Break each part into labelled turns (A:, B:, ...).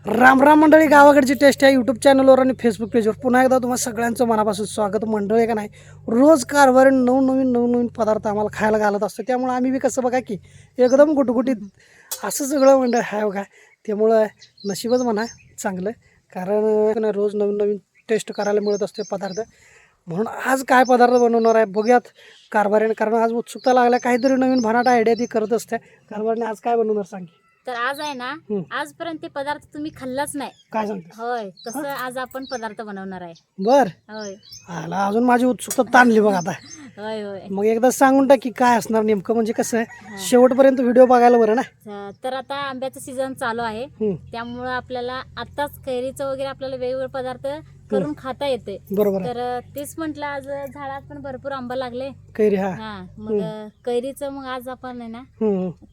A: राम राम मंडळी, गावाकडची टेस्ट आहे यूट्यूब चॅनलवर आणि फेसबुक पेजवर पुन्हा एकदा तुम्हाला सगळ्यांचं मनापासून स्वागत. मंडळी का नाही, रोज कारभारी नवनवीन पदार्थ आम्हाला खायला घालत असतो. त्यामुळे आम्ही बी कसं बघा की एकदम गुटगुटीत असं सगळं मंडळ आहे बघा. त्यामुळं नशीबच म्हणा चांगलं, कारण रोज नवीन टेस्ट करायला मिळत असते पदार्थ. म्हणून आज काय पदार्थ बनवणार आहे बघूयात कारभारीने, कारण आज उत्सुकता लागल्या, काहीतरी नवीन भनाट आयडिया ती करत असते. कारभारीने आज काय बनवणार सांग.
B: तर आज आहे ना, आजपर्यंत ते पदार्थ तुम्ही खाल्लाच नाही.
A: काय सांगते?
B: होय, तसं आज आपण पदार्थ बनवणार आहे.
A: बर,
B: होय
A: आला अजून माझी उत्सुकता ताणली बघ आता.
B: होय होय.
A: मग एकदा सांगून टाक की काय असणार नेमकं, म्हणजे कसं आहे शेवटपर्यंत व्हिडिओ बघायला बरं ना.
B: तर आता आंब्याचं सीझन चालू आहे, त्यामुळं आपल्याला आताच कैरीचं वगैरे आपल्याला वेगवेगळे पदार्थ करून खाता येते.
A: बरोबर.
B: तर तेच म्हटलं, आज झाडात पण भरपूर आंबा लागले
A: कैरी. हा,
B: मग कैरीचं मग आज आपण आहे ना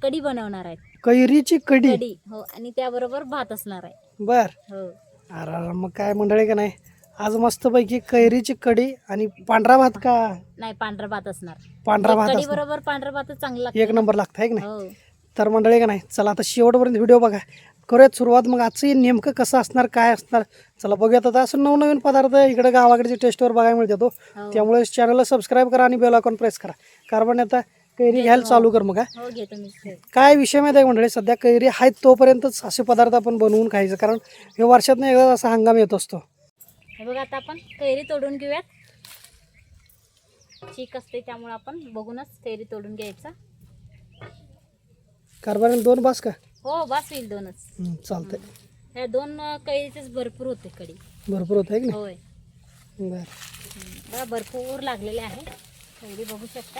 B: कढी बनवणार आहे.
A: कैरीची कढी.
B: हो, आणि त्याबरोबर भात असणार आहे.
A: बर.
B: हो.
A: अरे मग काय मंडळी का नाही, आज मस्तपैकी कैरीची कढी आणि पांढरा भात. का
B: नाही, पांढरा भात असणार.
A: पांढरा भात
B: कढी बरोबर पांढरा भात चांगला
A: एक नंबर लागतं आहे की नाही.
B: हो.
A: तर मंडळी का नाही, चला आता शेवटपर्यंत व्हिडिओ बघा. करूयात सुरुवात. मग आजचं नेमकं कसं असणार, काय असणार, चला बघूयात. आता असं नवनवीन पदार्थ इकडे गावाकडच्या टेस्टवर बघायला मिळतो. त्यामुळे चॅनलला सबस्क्राईब करा आणि बेल आयकॉन प्रेस करा. कारण आता कैरी घ्यायला चालू कर. मग
B: हो, घेतो मी.
A: काय विषय माहिती आहे मंडळी, सध्या कैरी आहेत तोपर्यंतच असे पदार्थ आपण बनवून खायचं, कारण हे वर्षातून एकदा असा हंगाम येत असतो.
B: हे बघा, आता आपण कैरी तोडून घेऊयात. चीक असते त्यामुळे आपण बघूनच कैरी तोडून घ्यायचा.
A: कारभाराने 2 बास का?
B: हो, बस होईल 2च.
A: चालतंय.
B: ह्या 2 कैरीचेच भरपूर होते कढी.
A: भरपूर होत आहे की नाही.
B: होय.
A: बरं.
B: बघा, भरपूर लागलेले आहे कैरी, बघू शकता.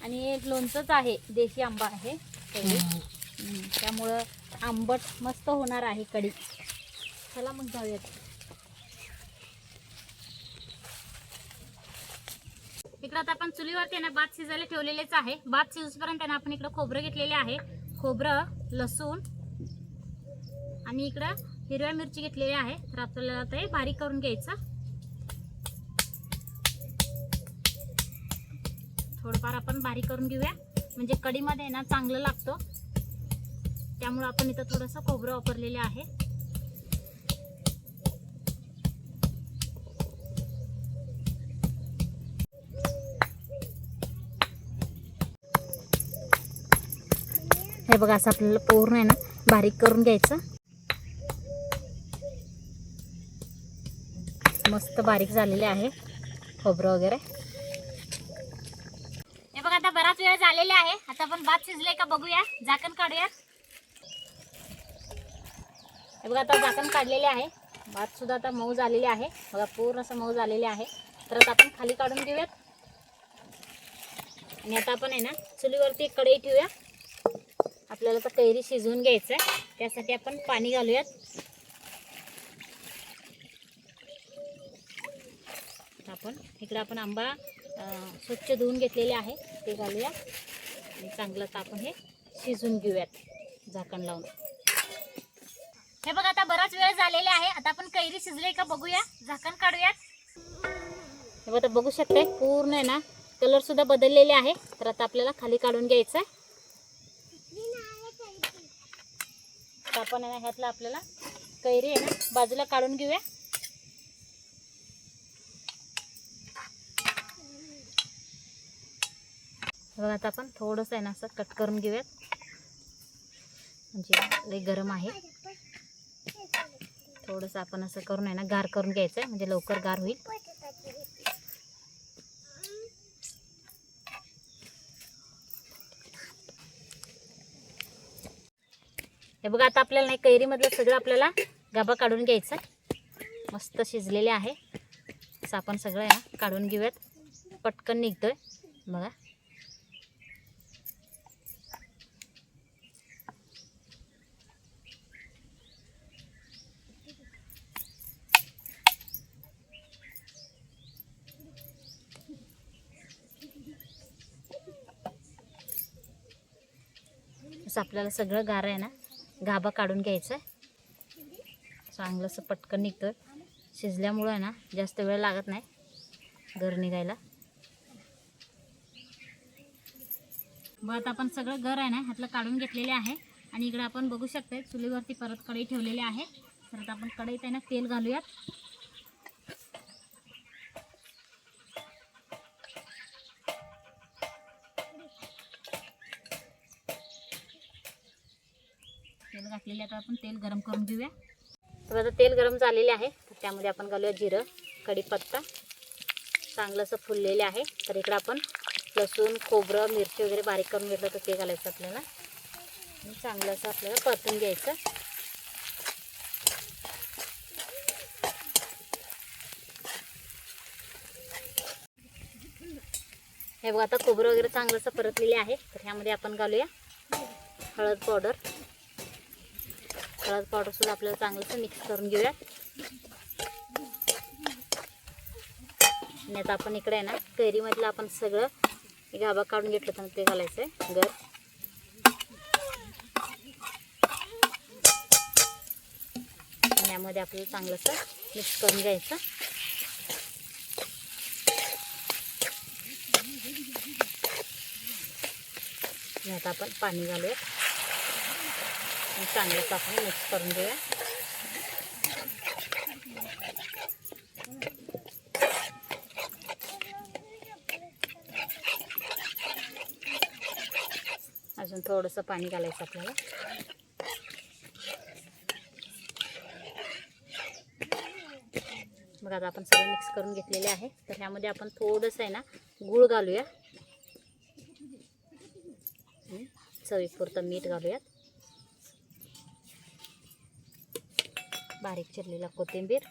B: आणि एक लोणचंच आहे, देशी आंबा आहे कैरी. त्यामुळं आंबट मस्त होणार आहे कढी. चला मग जाऊयात. इकडं आता आपण चुलीवरती ना भात शिजायला ठेवलेलेच आहे. भात शिजूपर्यंत ना आपण इकडं खोबरं घेतलेले आहे. खोबरं, लसूण आणि इकडं हिरव्या मिरची घेतलेली आहे. तर आपल्याला ते बारीक करून घ्यायचं. थोडंफार आपण बारीक करून घेऊया, म्हणजे कढीमध्ये ना चांगलं लागतो. त्यामुळे आपण इथं थोडंसं खोबरं वापरलेले आहे. हे बघा, असं आपल्याला पूर्ण आहे ना बारीक करून घ्यायचं. मस्त बारीक झालेले आहे खोबरं वगैरे. हे बघा, आता बराच वेळ झालेला आहे. आता आपण भात शिजले का बघूया. झाकण काढूया. हे बघा, आता झाकण काढलेले आहे. भात सुद्धा आता मऊ झालेले आहे. बघा, पूर्ण असं मऊ झालेले आहे. तर आता आपण खाली काढून घेऊयात. आणि आता आपण आहे ना चुलीवरती एक कढई ठेवूया. आपल्याला तर कैरी शिजवून घ्यायचं आहे, त्यासाठी आपण पाणी घालूयात. आपण इकडे आपण आंबा स्वच्छ धुवून घेतलेले आहे, ते घालूया. आणि चांगलं तर आपण हे शिजवून घेऊयात झाकण लावून. हे बघा, आता बराच वेळ झालेला आहे. आता आपण कैरी शिजले का बघूया. झाकण काढूयात. हे बघा, बघू शकते पूर्ण आहे ना कलर सुद्धा बदललेले आहे. तर आता आपल्याला खाली काढून घ्यायचं आहे. आपण आहे ना ह्यातलं आपल्याला कैरी आहे ना बाजूला काढून घेऊया. बघा, आता आपण थोडंसं आहे ना असं कट करून घेऊयात, म्हणजे लई गरम आहे. थोडंसं आपण असं करून आहे ना गार करून घ्यायचं आहे, म्हणजे लवकर गार होईल. हे बघा, आता आपल्याला नाही कैरीमधलं सगळं आपल्याला गाभा काढून घ्यायचं. मस्त शिजलेले आहे. असं आपण सगळं आहे ना काढून घेऊयात. पटकन निघतोय बघा. असं आपल्याला सगळं गार आहे ना गाभा काढून घ्यायचं आहे. चांगलं असं पटकन निघतोय. शिजल्यामुळं आहे ना जास्त वेळ लागत नाही गर निघायला. मग आता आपण सगळं गर आहे ना ह्यातलं काढून घेतलेले आहे. आणि इकडे आपण बघू शकता चुलीवरती परत कढई ठेवलेली आहे. तर आता आपण कढईत आहे ना तेल घालूयात. तेल घातलेले आता आपण तेल गरम करून घेऊया. तर आता तेल गरम झालेले आहे. तर त्यामध्ये आपण घालूया जिरं, कढीपत्ता चांगलं असं फुललेले आहे. तर इकडं आपण लसूण, खोबरं, मिरची वगैरे बारीक करून घेतलं तर ते घालायचं आपल्याला आणि चांगलं असं आपल्याला परतून घ्यायचं. हे बघा आता खोबरं वगैरे चांगलं असं परतलेले आहे. तर ह्यामध्ये आपण घालूया हळद पावडर. हळद पावडर सुद्धा आपल्याला चांगलं असं मिक्स करून घेऊया. आणि आता आपण इकडे आहे ना कैरीमधलं आपण सगळं गाभा काढून घेतलं तर ते घालायचं आहे गर. आणि यामध्ये आपल्याला चांगलं असं मिक्स करून घ्यायचं. आणि आता आपण पाणी घालूया आणि चांगलं असं आपण मिक्स करून घेऊया. अजून थोडंसं पाणी घालायचं आपल्याला. मग आता आपण सगळं मिक्स करून घेतलेले आहे. तर ह्यामध्ये आपण थोडंसं आहे ना गूळ घालूया. चवीपुरतं मीठ घालूयात. बारीक चिरलेला कोथिंबीर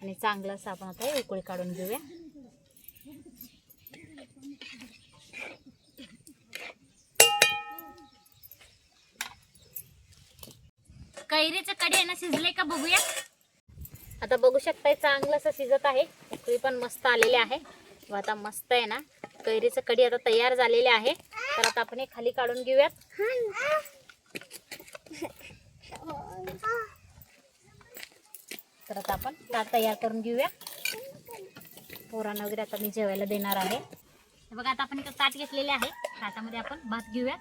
B: आणि चांगलं असं आपण आता उकळी काढून घेऊया. कैरीचं कढी आहे ना शिजले का बघूया. आता बघू शकताय चांगलं असं शिजत आहे. उकळी पण मस्त आलेली आहे. व आता मस्त आहे ना कैरीचं कढी आता तयार झालेले आहे. तर आता आपण हे खाली काढून घेऊयात. तर आता आपण ताट तयार करून घेऊया. पोरांना वगैरे आता मी जेवायला देणार आहे. हे बघा आता आपण इथं ताट घेतलेले आहे. ताटामध्ये आपण भात घेऊया.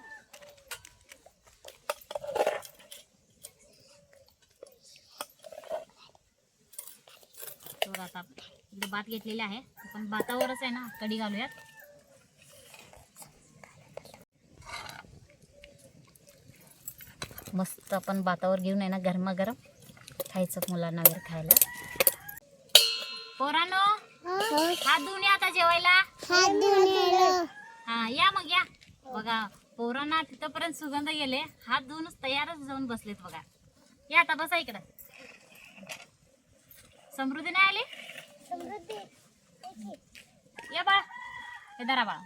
B: तर आता आपण भात घेतलेले आहे. आपण भातावरच आहे ना कढी घालूयात. मस्त आपण भातावर घेऊन आहे ना गरमागरम खायचं मुलांना वगैरे खायला. पोरांनो हात धुवून या आता जेवायला. हा या मग या. बघा पोरांना तिथपर्यंत सुगंध गेले. हात धुवूनच तयारच जाऊन बसलेत बघा. या आता बसा इकडं. समृद्धी नाही आली. या बाळा हे धरा बाळा.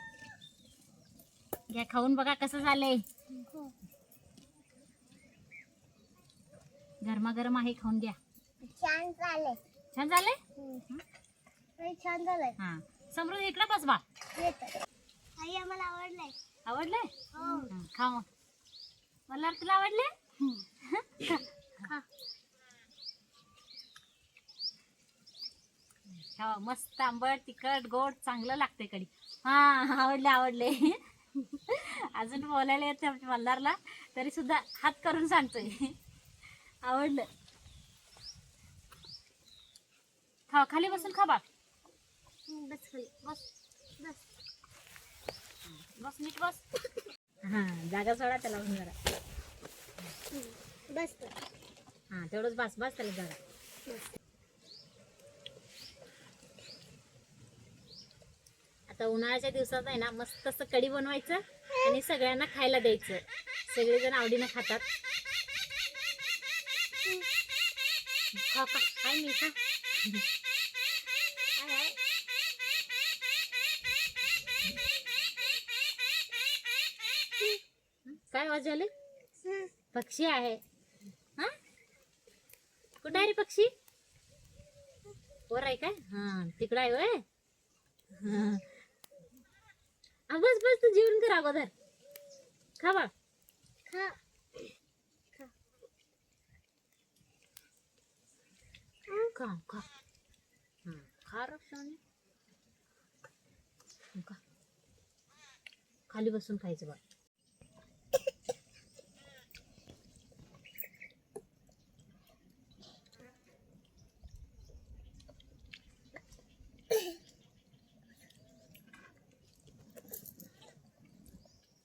B: घ्या खाऊन बघा कसं झालंय. गरमागरम आहे खाऊन घ्या.
C: छान झालंय.
B: छान झालंय.
C: छान झालंय.
B: हा समृद्धी इकडं बस बा.
C: आई आम्हाला आवडलंय.
B: आवडलंय.
C: हो.
B: खा मग. मला तुला आवडले. खा मस्त आंबट तिखट गोड चांगलं लागते कढी. हा आवडले आवडले. अजून बोलायला येते आमच्या मल्हारला तरी सुद्धा हात करून सांगतोय आवडलं. खा खाली बसून खा बा.
C: बस खाली.
B: बस बस बस नीट बस. हा जागा सोडा त्याला जरा.
C: बस
B: हा तेवढंच बस बस त्याला जरा. आता उन्हाळ्याच्या दिवसात आहे ना मस्त असं कढी बनवायचं आणि सगळ्यांना खायला द्यायचं. सगळेजण आवडीनं खातात. खा खा काय मी खा. काय आवाज झाले. पक्षी आहे. हा कुठं आहे रे पक्षी. वर आहे काय. हा तिकडं आहे होय. हा बस बस तू जेवण कर अगोदर. खा बा.
C: खा.
B: खा खा. खा रक्षाने. खाली बसून खायचं बा.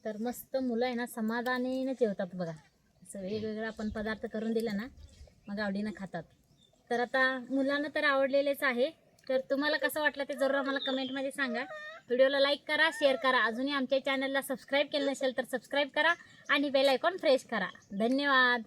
B: तर मस्त मुलं आहे ना समाधानीने जेवतात बघा. असं वेगवेगळं आपण पदार्थ करून दिलं ना मग आवडीनं खातात. तर आता मुलांना तर आवडलेलेच आहे. तर तुम्हाला कसं वाटलं ते जरूर आम्हाला कमेंटमध्ये सांगा. व्हिडिओला लाईक करा, शेअर करा. अजूनही आमच्या चॅनलला सबस्क्राईब केलं नसेल तर सबस्क्राईब करा आणि बेल आयकॉन प्रेस करा. धन्यवाद.